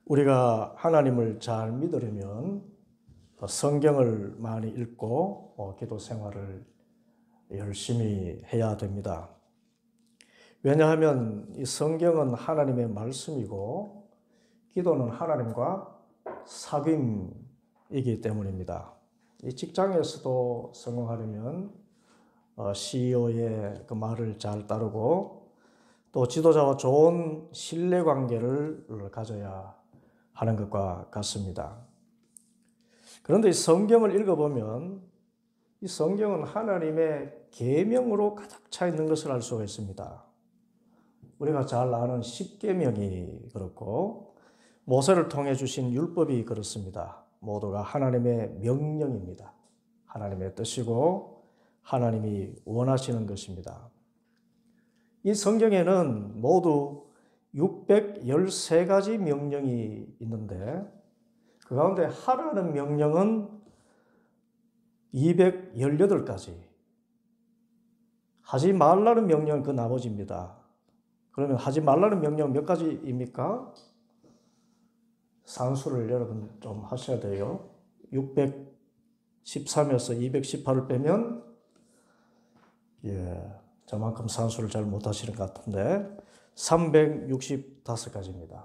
우리가 하나님을 잘 믿으려면 성경을 많이 읽고 기도 생활을 열심히 해야 됩니다. 왜냐하면 이 성경은 하나님의 말씀이고 기도는 하나님과 사귐이기 때문입니다. 이 직장에서도 성공하려면 CEO의 그 말을 잘 따르고 또 지도자와 좋은 신뢰관계를 가져야 하는 것과 같습니다. 그런데 이 성경을 읽어보면 이 성경은 하나님의 계명으로 가득 차 있는 것을 알 수가 있습니다. 우리가 잘 아는 십계명이 그렇고 모세를 통해 주신 율법이 그렇습니다. 모두가 하나님의 명령입니다. 하나님의 뜻이고 하나님이 원하시는 것입니다. 이 성경에는 모두 613가지 명령이 있는데 그 가운데 하라는 명령은 218가지, 하지 말라는 명령은 그 나머지입니다. 그러면 하지 말라는 명령은 몇 가지입니까? 산수를 여러분 좀 하셔야 돼요. 613에서 218을 빼면 저만큼 산수를 잘 못하시는 것 같은데 365가지입니다.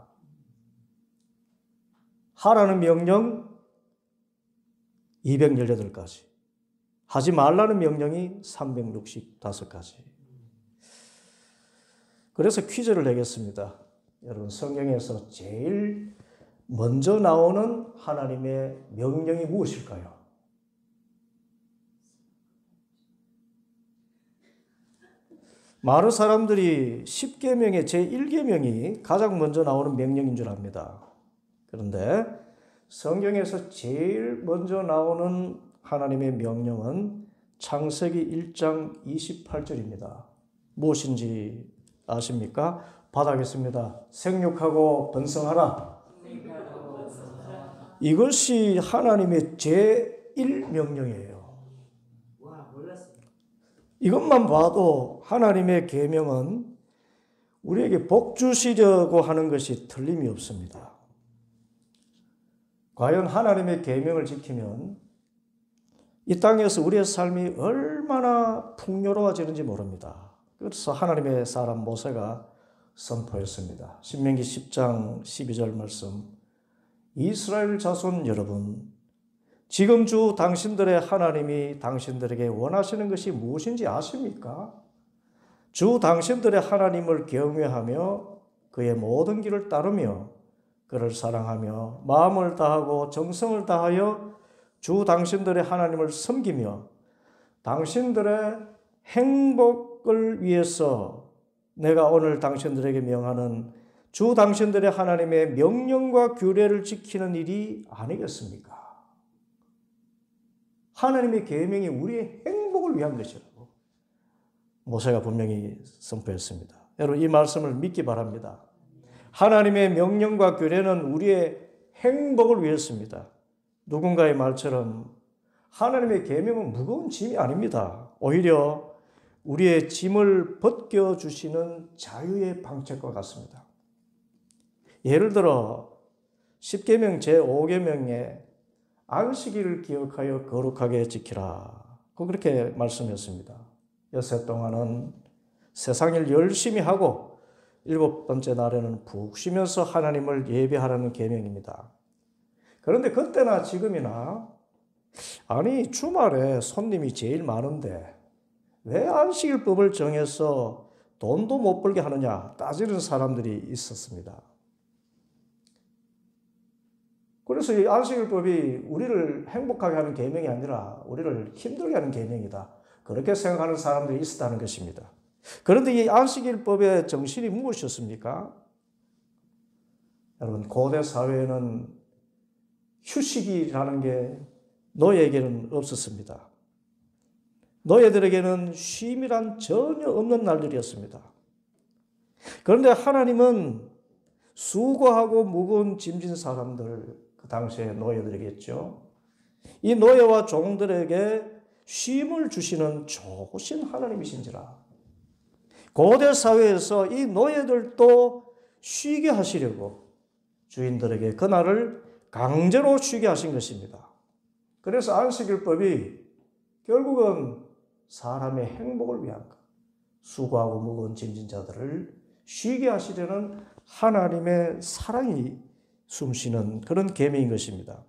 하라는 명령 218가지, 하지 말라는 명령이 365가지. 그래서 퀴즈를 내겠습니다. 여러분, 성경에서 제일 먼저 나오는 하나님의 명령이 무엇일까요? 많은 사람들이 10계명의 제1계명이 가장 먼저 나오는 명령인 줄 압니다. 그런데 성경에서 제일 먼저 나오는 하나님의 명령은 창세기 1장 28절입니다. 무엇인지 아십니까? 받아겠습니다. 생육하고 번성하라. 이것이 하나님의 제1명령이에요. 이것만 봐도 하나님의 계명은 우리에게 복 주시려고 하는 것이 틀림이 없습니다. 과연 하나님의 계명을 지키면 이 땅에서 우리의 삶이 얼마나 풍요로워지는지 모릅니다. 그래서 하나님의 사람 모세가 선포했습니다. 신명기 10장 12절 말씀. 이스라엘 자손 여러분, 지금 주 당신들의 하나님이 당신들에게 원하시는 것이 무엇인지 아십니까? 주 당신들의 하나님을 경외하며 그의 모든 길을 따르며 그를 사랑하며 마음을 다하고 정성을 다하여 주 당신들의 하나님을 섬기며 당신들의 행복을 위해서 내가 오늘 당신들에게 명하는 주 당신들의 하나님의 명령과 규례를 지키는 일이 아니겠습니까? 하나님의 계명이 우리의 행복을 위한 것이라고 모세가 분명히 선포했습니다. 여러분, 이 말씀을 믿기 바랍니다. 하나님의 명령과 규례는 우리의 행복을 위해서입니다. 누군가의 말처럼 하나님의 계명은 무거운 짐이 아닙니다. 오히려 우리의 짐을 벗겨주시는 자유의 방책과 같습니다. 예를 들어 10계명 제5계명에 안식일을 기억하여 거룩하게 지키라. 그렇게 말씀했습니다. 여섯 동안은 세상일 열심히 하고 일곱 번째 날에는 푹 쉬면서 하나님을 예배하라는 계명입니다. 그런데 그때나 지금이나 아니 주말에 손님이 제일 많은데 왜 안식일법을 정해서 돈도 못 벌게 하느냐 따지는 사람들이 있었습니다. 그래서 이 안식일법이 우리를 행복하게 하는 계명이 아니라 우리를 힘들게 하는 계명이다. 그렇게 생각하는 사람들이 있었다는 것입니다. 그런데 이 안식일법의 정신이 무엇이었습니까? 여러분, 고대 사회에는 휴식이라는 게 노예에게는 없었습니다. 노예들에게는 쉼이란 전혀 없는 날들이었습니다. 그런데 하나님은 수고하고 무거운 짐진 사람들, 그 당시에 노예들이겠죠. 이 노예와 종들에게 쉼을 주시는 좋으신 하나님이신지라. 고대 사회에서 이 노예들도 쉬게 하시려고 주인들에게 그날을 강제로 쉬게 하신 것입니다. 그래서 안식일법이 결국은 사람의 행복을 위한 것, 수고하고 무거운 짐진 자들을 쉬게 하시려는 하나님의 사랑이 숨쉬는 그런 계명인 것입니다.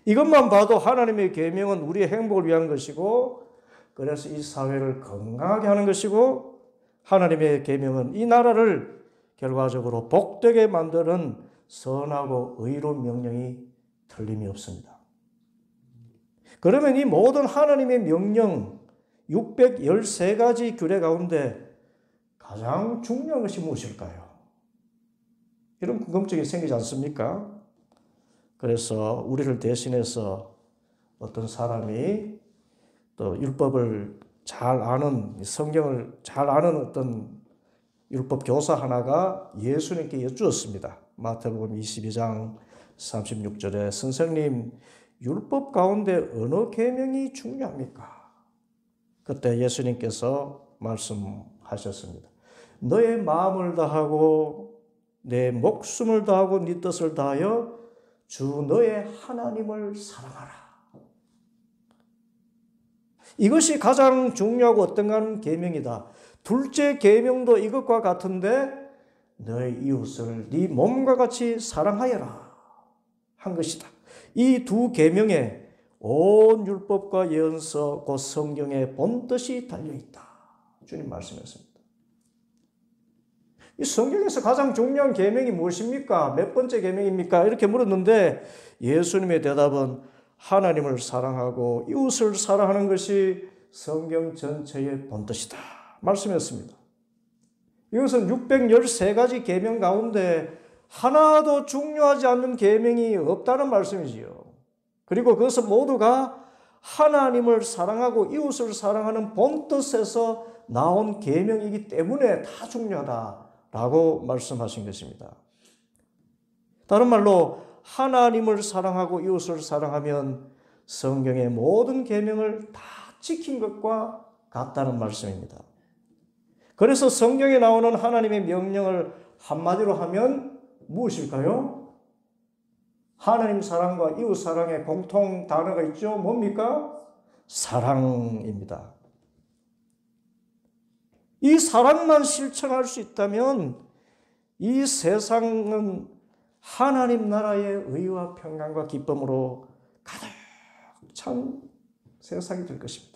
이것만 봐도 하나님의 계명은 우리의 행복을 위한 것이고, 그래서 이 사회를 건강하게 하는 것이고, 하나님의 계명은 이 나라를 결과적으로 복되게 만드는 선하고 의로운 명령이 틀림이 없습니다. 그러면 이 모든 하나님의 명령 613가지 규례 가운데 가장 중요한 것이 무엇일까요? 이런 궁금증이 생기지 않습니까? 그래서 우리를 대신해서 어떤 사람이 또 율법을 잘 아는, 성경을 잘 아는 어떤 율법 교사 하나가 예수님께 여쭈었습니다. 마태복음 22장 36절에 선생님, 율법 가운데 어느 계명이 중요합니까? 그때 예수님께서 말씀하셨습니다. 너의 마음을 다하고 내 목숨을 다하고 네 뜻을 다하여 주 너의 하나님을 사랑하라. 이것이 가장 중요하고 어떤가 계명이다. 둘째 계명도 이것과 같은데 너의 이웃을 네 몸과 같이 사랑하여라 한 것이다. 이 두 계명에 온 율법과 예언서 곧 성경의 본뜻이 달려있다. 주님 말씀했습니다. 이 성경에서 가장 중요한 계명이 무엇입니까? 몇 번째 계명입니까? 이렇게 물었는데 예수님의 대답은 하나님을 사랑하고 이웃을 사랑하는 것이 성경 전체의 본뜻이다 말씀했습니다. 이것은 613가지 계명 가운데 하나도 중요하지 않는 계명이 없다는 말씀이지요. 그리고 그것은 모두가 하나님을 사랑하고 이웃을 사랑하는 본뜻에서 나온 계명이기 때문에 다 중요하다라고 말씀하신 것입니다. 다른 말로 하나님을 사랑하고 이웃을 사랑하면 성경의 모든 계명을 다 지킨 것과 같다는 말씀입니다. 그래서 성경에 나오는 하나님의 명령을 한마디로 하면 무엇일까요? 하나님 사랑과 이웃 사랑의 공통 단어가 있죠. 뭡니까? 사랑입니다. 이 사랑만 실천할 수 있다면 이 세상은 하나님 나라의 의와 평강과 기쁨으로 가득 찬 세상이 될 것입니다.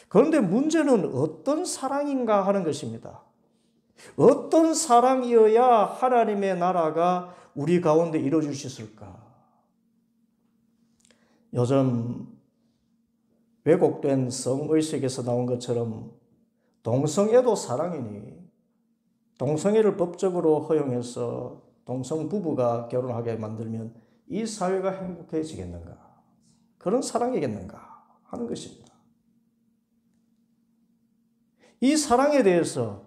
그런데 문제는 어떤 사랑인가 하는 것입니다. 어떤 사랑이어야 하나님의 나라가 우리 가운데 이루어질 수 있을까? 요즘 왜곡된 성의식에서 나온 것처럼 동성애도 사랑이니 동성애를 법적으로 허용해서 동성 부부가 결혼하게 만들면 이 사회가 행복해지겠는가? 그런 사랑이겠는가? 하는 것입니다. 이 사랑에 대해서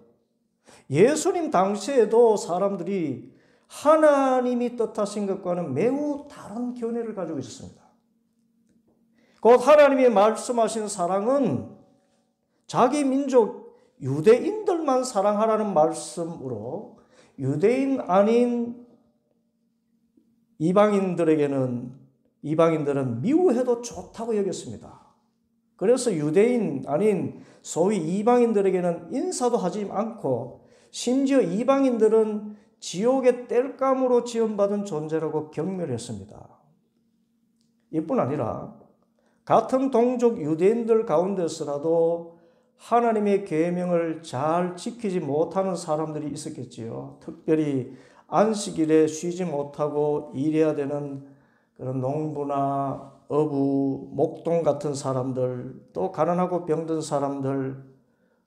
예수님 당시에도 사람들이 하나님이 뜻하신 것과는 매우 다른 견해를 가지고 있었습니다. 곧 하나님이 말씀하신 사랑은 자기 민족 유대인들만 사랑하라는 말씀으로 유대인 아닌 이방인들은 미워해도 좋다고 여겼습니다. 그래서 유대인 아닌 소위 이방인들에게는 인사도 하지 않고 심지어 이방인들은 지옥의 땔감으로 지원받은 존재라고 경멸했습니다. 이뿐 아니라 같은 동족 유대인들 가운데서라도 하나님의 계명을 잘 지키지 못하는 사람들이 있었겠지요. 특별히 안식일에 쉬지 못하고 일해야 되는 그런 농부나 어부, 목동 같은 사람들, 또 가난하고 병든 사람들,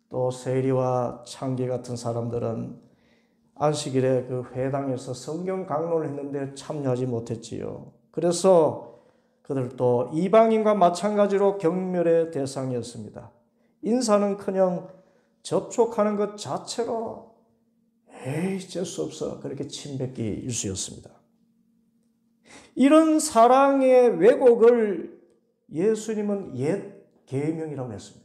또 세리와 창기 같은 사람들은 안식일에 그 회당에서 성경 강론을 했는데 참여하지 못했지요. 그래서 그들도 이방인과 마찬가지로 경멸의 대상이었습니다. 인사는커녕 접촉하는 것 자체로 재수 없어 그렇게 침뱉기 일쑤였습니다. 이런 사랑의 왜곡을 예수님은 옛 계명이라고 했습니다.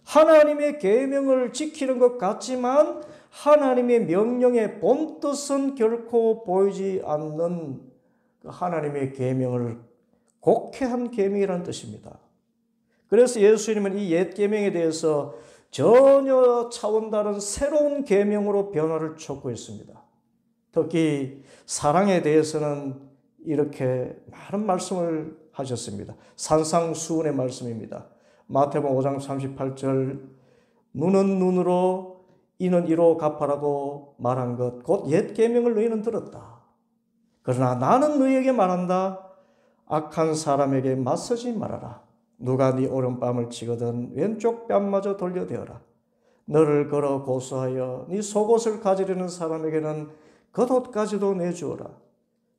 하나님의 계명을 지키는 것 같지만 하나님의 명령의 본뜻은 결코 보이지 않는 하나님의 계명을 곡해한 계명이라는 뜻입니다. 그래서 예수님은 이 옛 계명에 대해서 전혀 차원 다른 새로운 계명으로 변화를 촉구했습니다. 특히 사랑에 대해서는 이렇게 많은 말씀을 하셨습니다. 산상수훈의 말씀입니다. 마태복음 5장 38절 눈은 눈으로 이는 이로 갚아라고 말한 것 곧 옛 계명을 너희는 들었다. 그러나 나는 너희에게 말한다. 악한 사람에게 맞서지 말아라. 누가 네 오른뺨을 치거든 왼쪽 뺨마저 돌려대어라. 너를 걸어 고소하여 네 속옷을 가지려는 사람에게는 겉옷까지도 내주어라.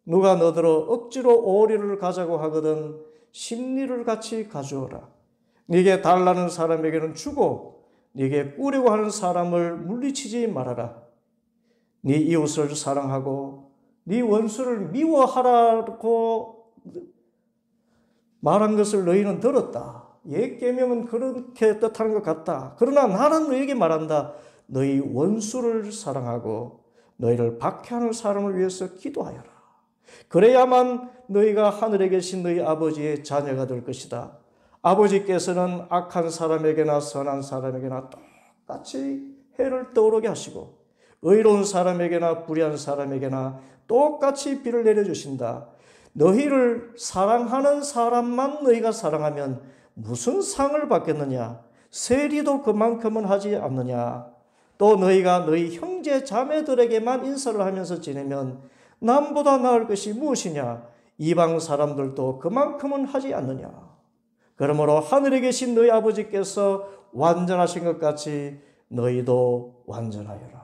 누가 너더러 억지로 오리를 가자고 하거든 십리를 같이 가주어라. 네게 달라는 사람에게는 주고 네게 꾸려고 하는 사람을 물리치지 말아라. 네 이웃을 사랑하고 네 원수를 미워하라고 말한 것을 너희는 들었다. 옛 계명은 그렇게 뜻하는 것 같다. 그러나 나는 너희에게 말한다. 너희 원수를 사랑하고 너희를 박해하는 사람을 위해서 기도하여라. 그래야만 너희가 하늘에 계신 너희 아버지의 자녀가 될 것이다. 아버지께서는 악한 사람에게나 선한 사람에게나 똑같이 해를 떠오르게 하시고 의로운 사람에게나 불의한 사람에게나 똑같이 비를 내려주신다. 너희를 사랑하는 사람만 너희가 사랑하면 무슨 상을 받겠느냐? 세리도 그만큼은 하지 않느냐? 또 너희가 너희 형제 자매들에게만 인사를 하면서 지내면 남보다 나을 것이 무엇이냐? 이방 사람들도 그만큼은 하지 않느냐? 그러므로 하늘에 계신 너희 아버지께서 완전하신 것 같이 너희도 완전하여라.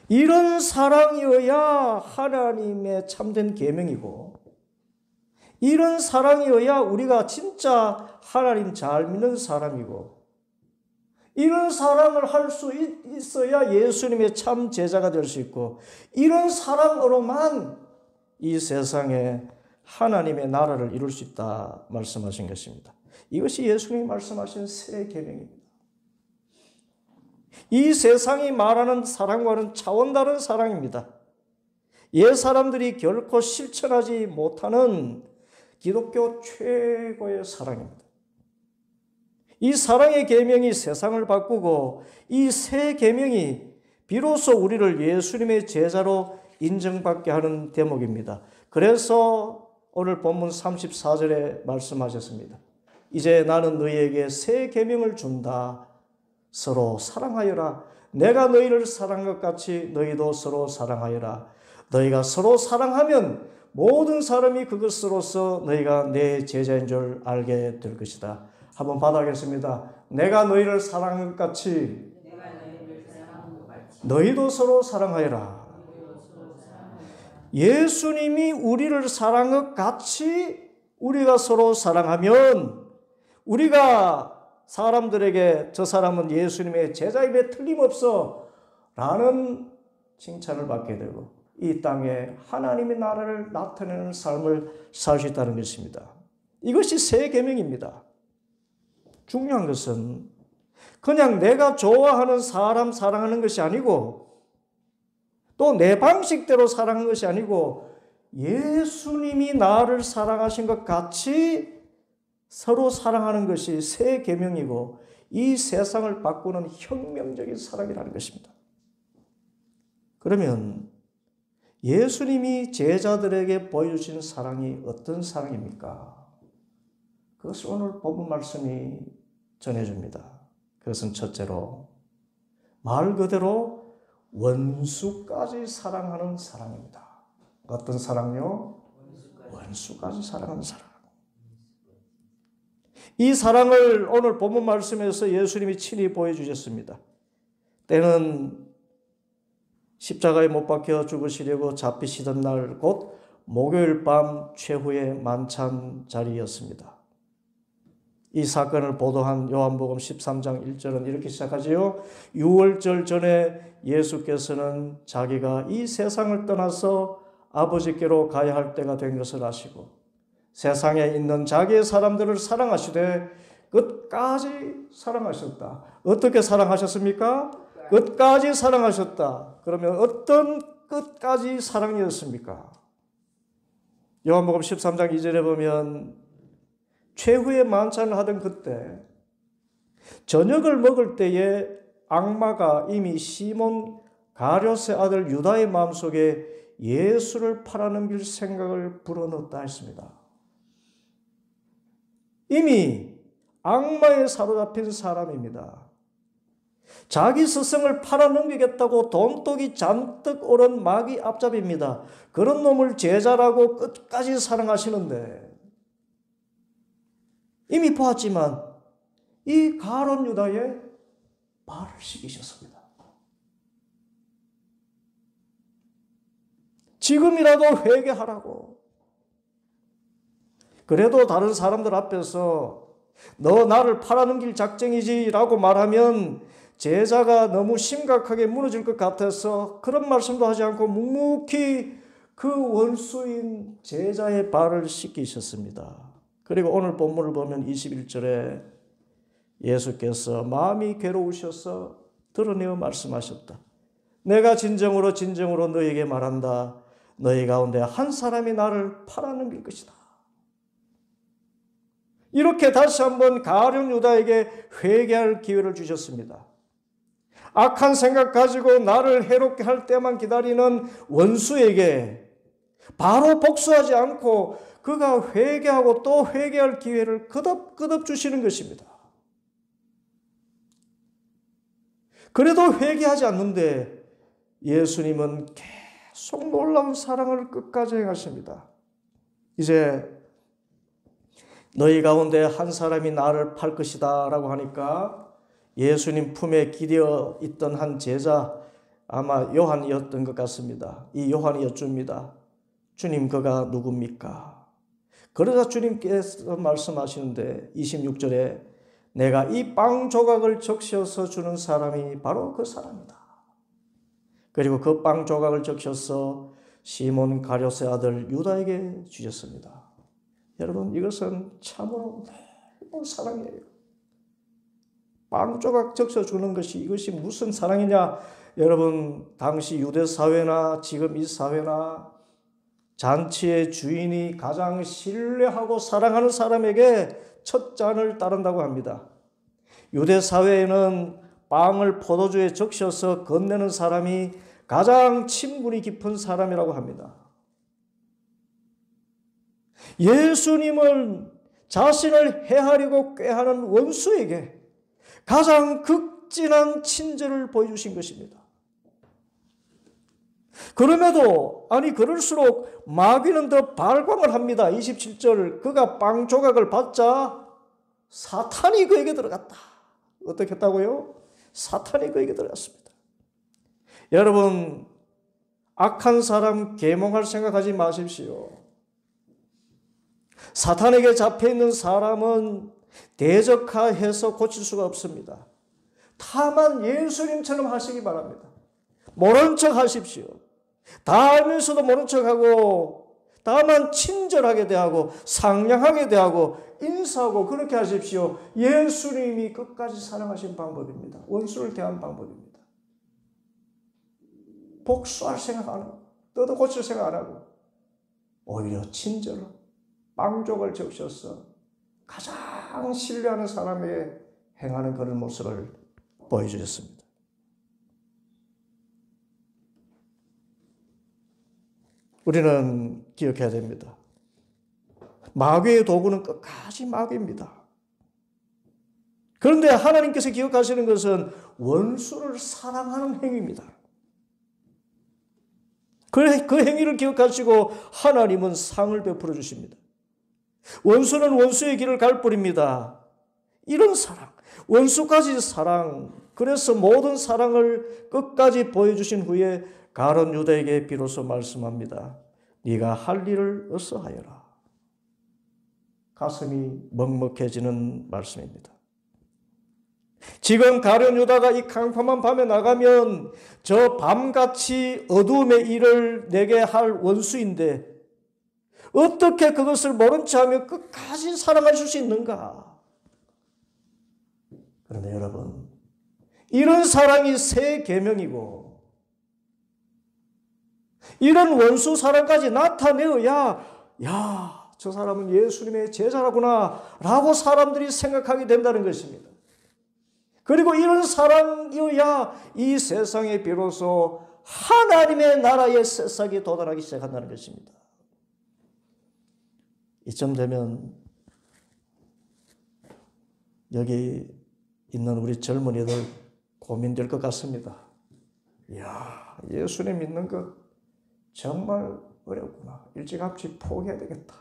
이런 사랑이어야 하나님의 참된 계명이고 이런 사랑이어야 우리가 진짜 하나님 잘 믿는 사람이고 이런 사랑을 할 수 있어야 예수님의 참 제자가 될 수 있고 이런 사랑으로만 이 세상에 하나님의 나라를 이룰 수 있다 말씀하신 것입니다. 이것이 예수님이 말씀하신 새 계명입니다. 이 세상이 말하는 사랑과는 차원 다른 사랑입니다. 옛 사람들이 결코 실천하지 못하는 기독교 최고의 사랑입니다. 이 사랑의 계명이 세상을 바꾸고 이 새 계명이 비로소 우리를 예수님의 제자로 인정받게 하는 대목입니다. 그래서 오늘 본문 34절에 말씀하셨습니다. 이제 나는 너희에게 새 계명을 준다. 서로 사랑하여라. 내가 너희를 사랑한 것 같이 너희도 서로 사랑하여라. 너희가 서로 사랑하면 모든 사람이 그것으로서 너희가 내 제자인 줄 알게 될 것이다. 한번 받아보겠습니다. 내가 너희를 사랑한 것 같이 너희도 서로 사랑하여라. 예수님이 우리를 사랑한 것 같이 우리가 서로 사랑하면 우리가 사람들에게 저 사람은 예수님의 제자임에 틀림없어 라는 칭찬을 받게 되고 이 땅에 하나님의 나라를 나타내는 삶을 살 수 있다는 것입니다. 이것이 새 계명입니다. 중요한 것은 그냥 내가 좋아하는 사람 사랑하는 것이 아니고 또 내 방식대로 사랑하는 것이 아니고 예수님이 나를 사랑하신 것 같이 서로 사랑하는 것이 새 계명이고 이 세상을 바꾸는 혁명적인 사랑이라는 것입니다. 그러면 예수님이 제자들에게 보여주신 사랑이 어떤 사랑입니까? 그것을 오늘 본문 말씀이 전해줍니다. 그것은 첫째로 말 그대로 원수까지 사랑하는 사랑입니다. 어떤 사랑요? 원수까지 사랑하는 사랑. 이 사랑을 오늘 본문 말씀에서 예수님이 친히 보여주셨습니다. 때는 십자가에 못 박혀 죽으시려고 잡히시던 날 곧 목요일 밤 최후의 만찬 자리였습니다. 이 사건을 보도한 요한복음 13장 1절은 이렇게 시작하지요. 유월절 전에 예수께서는 자기가 이 세상을 떠나서 아버지께로 가야 할 때가 된 것을 아시고 세상에 있는 자기의 사람들을 사랑하시되 끝까지 사랑하셨다. 어떻게 사랑하셨습니까? 끝까지 사랑하셨다. 그러면 어떤 끝까지 사랑이었습니까? 요한복음 13장 2절에 보면 최후의 만찬을 하던 그때 저녁을 먹을 때에 악마가 이미 시몬 가룟의 아들 유다의 마음속에 예수를 팔아넘길 생각을 불어넣었다 했습니다. 이미 악마에 사로잡힌 사람입니다. 자기 스승을 팔아넘기겠다고 돈독이 잔뜩 오른 마귀 앞잡이입니다. 그런 놈을 제자라고 끝까지 사랑하시는데 이미 보았지만 이 가룟 유다의 발을 씻기셨습니다. 지금이라도 회개하라고. 그래도 다른 사람들 앞에서 너 나를 팔아넘길 작정이지 라고 말하면 제자가 너무 심각하게 무너질 것 같아서 그런 말씀도 하지 않고 묵묵히 그 원수인 제자의 발을 씻기셨습니다. 그리고 오늘 본문을 보면 21절에 예수께서 마음이 괴로우셔서 드러내어 말씀하셨다. 내가 진정으로 너희에게 말한다. 너희 가운데 한 사람이 나를 팔아넘길 것이다. 이렇게 다시 한번 가룟 유다에게 회개할 기회를 주셨습니다. 악한 생각 가지고 나를 해롭게 할 때만 기다리는 원수에게 바로 복수하지 않고 그가 회개하고 또 회개할 기회를 거듭 주시는 것입니다. 그래도 회개하지 않는데 예수님은 계속 놀라운 사랑을 끝까지 행하십니다. 이제 너희 가운데 한 사람이 나를 팔 것이다 라고 하니까 예수님 품에 기대어 있던 한 제자, 아마 요한이었던 것 같습니다. 이 요한이 여쭙니다. 주님, 그가 누굽니까? 그러자 주님께서 말씀하시는데 26절에 내가 이 빵 조각을 적셔서 주는 사람이 바로 그 사람이다. 그리고 그 빵 조각을 적셔서 시몬 가룟의 아들 유다에게 주셨습니다. 여러분, 이것은 참으로 놀라운 사랑이에요. 빵 조각 적셔 주는 것이 이것이 무슨 사랑이냐? 여러분, 당시 유대 사회나 지금 이 사회나 잔치의 주인이 가장 신뢰하고 사랑하는 사람에게 첫 잔을 따른다고 합니다. 유대 사회에는 빵을 포도주에 적셔서 건네는 사람이 가장 친분이 깊은 사람이라고 합니다. 예수님은 자신을 해하려고 꾀하는 원수에게 가장 극진한 친절을 보여주신 것입니다. 그럼에도 그럴수록 마귀는 더 발광을 합니다. 27절 그가 빵 조각을 받자 사탄이 그에게 들어갔다. 어떻게 했다고요? 사탄이 그에게 들어갔습니다. 여러분, 악한 사람 계몽할 생각하지 마십시오. 사탄에게 잡혀있는 사람은 대적화해서 고칠 수가 없습니다. 다만 예수님처럼 하시기 바랍니다. 모른 척 하십시오. 다 알면서도 모른 척하고 다만 친절하게 대하고 상냥하게 대하고 인사하고 그렇게 하십시오. 예수님이 끝까지 사랑하신 방법입니다. 원수를 대한 방법입니다. 복수할 생각 안 하고 뜯어 고칠 생각 안 하고 오히려 친절로 빵족을 적셔서 가장 신뢰하는 사람에게 행하는 그런 모습을 보여주셨습니다. 우리는 기억해야 됩니다. 마귀의 도구는 끝까지 마귀입니다. 그런데 하나님께서 기억하시는 것은 원수를 사랑하는 행위입니다. 그 행위를 기억하시고 하나님은 상을 베풀어 주십니다. 원수는 원수의 길을 갈 뿐입니다. 이런 사랑, 원수까지 사랑, 그래서 모든 사랑을 끝까지 보여주신 후에 가룟 유다에게 비로소 말씀합니다. 네가 할 일을 어서 하여라. 가슴이 먹먹해지는 말씀입니다. 지금 가룟 유다가 이 캄캄한 밤에 나가면 저 밤같이 어두움의 일을 내게 할 원수인데 어떻게 그것을 모른 체 하며 끝까지 사랑하실 수 있는가? 그런데 여러분, 이런 사랑이 새 계명이고 이런 원수 사랑까지 나타내어야 저 사람은 예수님의 제자라구나 라고 사람들이 생각하게 된다는 것입니다. 그리고 이런 사랑이어야 이 세상에 비로소 하나님의 나라의 새싹이 도달하기 시작한다는 것입니다. 이쯤 되면 여기 있는 우리 젊은이들 고민될 것 같습니다. 예수님 믿는 것 정말 어렵구나. 일찌감치 포기해야 되겠다.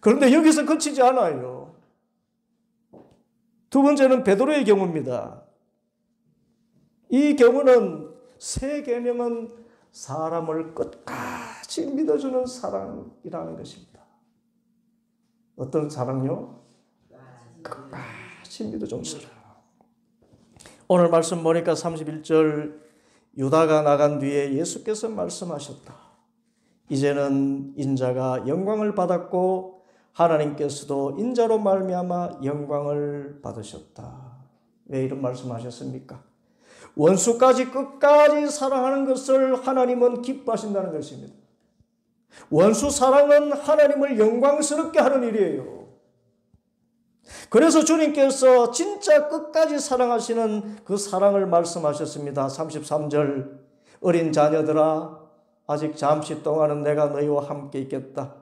그런데 여기서 그치지 않아요. 두 번째는 베드로의 경우입니다. 이 경우는 새 계명은 사람을 끝까지 믿어주는 사랑이라는 것입니다. 어떤 사랑요? 끝까지 믿어주는 사랑. 오늘 말씀 보니까 31절 유다가 나간 뒤에 예수께서 말씀하셨다. 이제는 인자가 영광을 받았고 하나님께서도 인자로 말미암아 영광을 받으셨다. 왜 이런 말씀하셨습니까? 원수까지 끝까지 사랑하는 것을 하나님은 기뻐하신다는 것입니다. 원수 사랑은 하나님을 영광스럽게 하는 일이에요. 그래서 주님께서 진짜 끝까지 사랑하시는 그 사랑을 말씀하셨습니다. 33절 어린 자녀들아 아직 잠시 동안은 내가 너희와 함께 있겠다.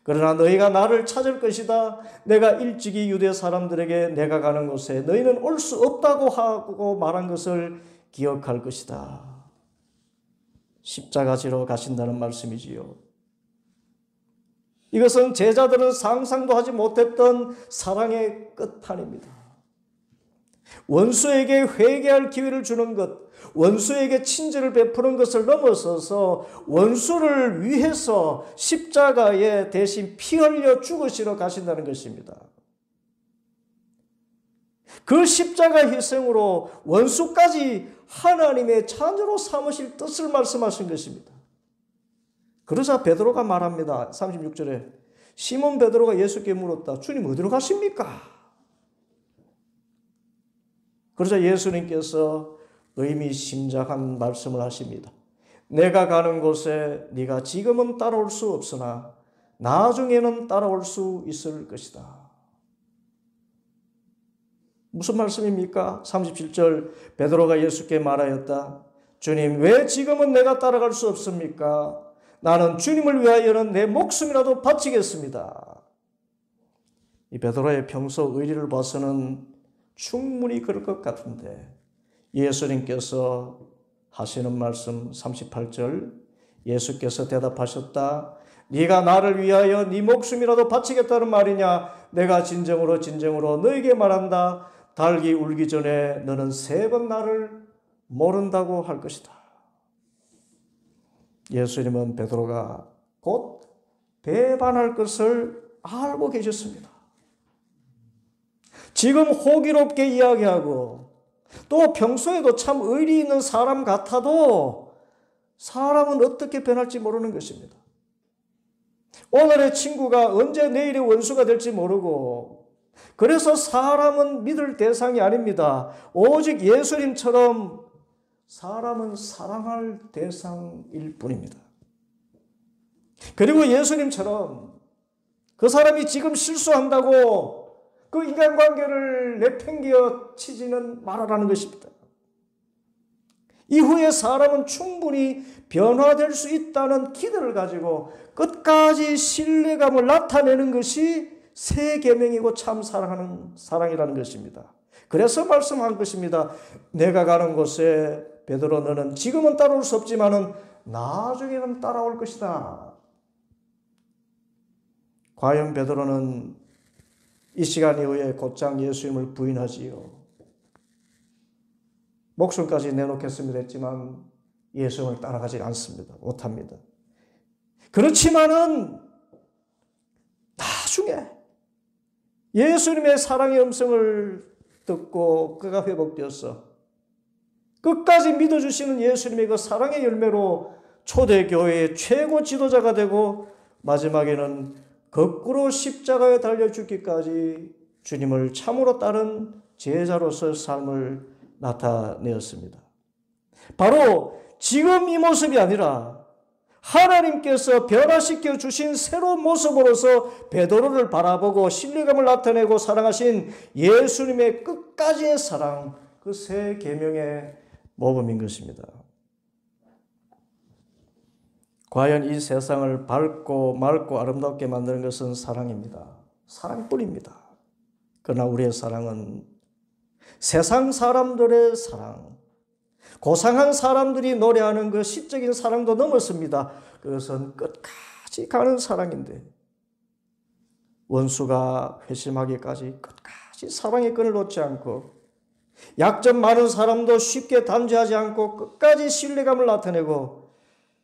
그러나 너희가 나를 찾을 것이다. 내가 일찍이 유대 사람들에게 내가 가는 곳에 너희는 올 수 없다고 하고 말한 것을 기억할 것이다. 십자가 지러 가신다는 말씀이지요. 이것은 제자들은 상상도 하지 못했던 사랑의 끝판입니다. 원수에게 회개할 기회를 주는 것, 원수에게 친절을 베푸는 것을 넘어서서 원수를 위해서 십자가에 대신 피 흘려 죽으시러 가신다는 것입니다. 그 십자가 희생으로 원수까지 하나님의 자녀로 삼으실 뜻을 말씀하신 것입니다. 그러자 베드로가 말합니다. 36절에 시몬 베드로가 예수께 물었다. 주님 어디로 가십니까? 그러자 예수님께서 의미심장한 말씀을 하십니다. 내가 가는 곳에 네가 지금은 따라올 수 없으나 나중에는 따라올 수 있을 것이다. 무슨 말씀입니까? 37절 베드로가 예수께 말하였다. 주님 왜 지금은 내가 따라갈 수 없습니까? 나는 주님을 위하여는 내 목숨이라도 바치겠습니다. 이 베드로의 평소 의리를 봐서는 충분히 그럴 것 같은데 예수님께서 하시는 말씀 38절 예수께서 대답하셨다. 네가 나를 위하여 네 목숨이라도 바치겠다는 말이냐? 내가 진정으로 너에게 말한다. 닭이 울기 전에 너는 3번 나를 모른다고 할 것이다. 예수님은 베드로가 곧 배반할 것을 알고 계셨습니다. 지금 호기롭게 이야기하고 또 평소에도 참 의리 있는 사람 같아도 사람은 어떻게 변할지 모르는 것입니다. 오늘의 친구가 언제 내일의 원수가 될지 모르고 그래서 사람은 믿을 대상이 아닙니다. 오직 예수님처럼 사람은 사랑할 대상일 뿐입니다. 그리고 예수님처럼 그 사람이 지금 실수한다고 그 인간관계를 내팽개어 치지는 말아라는 것입니다. 이후에 사람은 충분히 변화될 수 있다는 기대를 가지고 끝까지 신뢰감을 나타내는 것이 새 계명이고 참 사랑하는 사랑이라는 것입니다. 그래서 말씀한 것입니다. 내가 가는 곳에 베드로 너는 지금은 따라올 수 없지만은 나중에는 따라올 것이다. 과연 베드로는 이 시간 이후에 곧장 예수님을 부인하지요. 목숨까지 내놓겠습니다 했지만 예수님을 따라가지 않습니다. 못합니다. 그렇지만은 나중에 예수님의 사랑의 음성을 듣고 그가 회복되어서 끝까지 믿어주시는 예수님의 그 사랑의 열매로 초대교회의 최고 지도자가 되고 마지막에는 거꾸로 십자가에 달려 죽기까지 주님을 참으로 따른 제자로서 삶을 나타내었습니다. 바로 지금 이 모습이 아니라 하나님께서 변화시켜 주신 새로운 모습으로서 베드로를 바라보고 신뢰감을 나타내고 사랑하신 예수님의 끝까지의 사랑, 그 새 계명의 모범인 것입니다. 과연 이 세상을 밝고 맑고 아름답게 만드는 것은 사랑입니다. 사랑뿐입니다. 그러나 우리의 사랑은 세상 사람들의 사랑, 고상한 사람들이 노래하는 그 시적인 사랑도 넘었습니다. 그것은 끝까지 가는 사랑인데 원수가 회심하기까지 끝까지 사랑의 끈을 놓지 않고 약점 많은 사람도 쉽게 단죄하지 않고 끝까지 신뢰감을 나타내고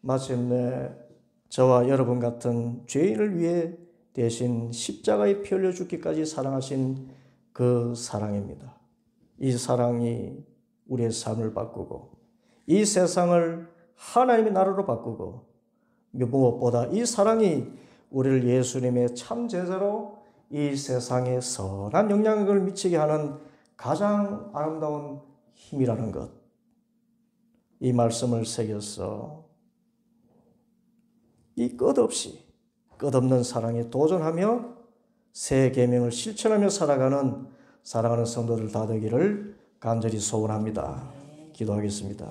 마침내 저와 여러분 같은 죄인을 위해 대신 십자가에 피 흘려 죽기까지 사랑하신 그 사랑입니다. 이 사랑이 우리의 삶을 바꾸고 이 세상을 하나님의 나라로 바꾸고 무엇보다 이 사랑이 우리를 예수님의 참 제자로 이 세상에 선한 영향력을 미치게 하는 가장 아름다운 힘이라는 것, 이 말씀을 새겨서 이 끝없는 사랑에 도전하며 새 계명을 실천하며 살아가는 사랑하는 성도들 다 되기를 간절히 소원합니다. 기도하겠습니다.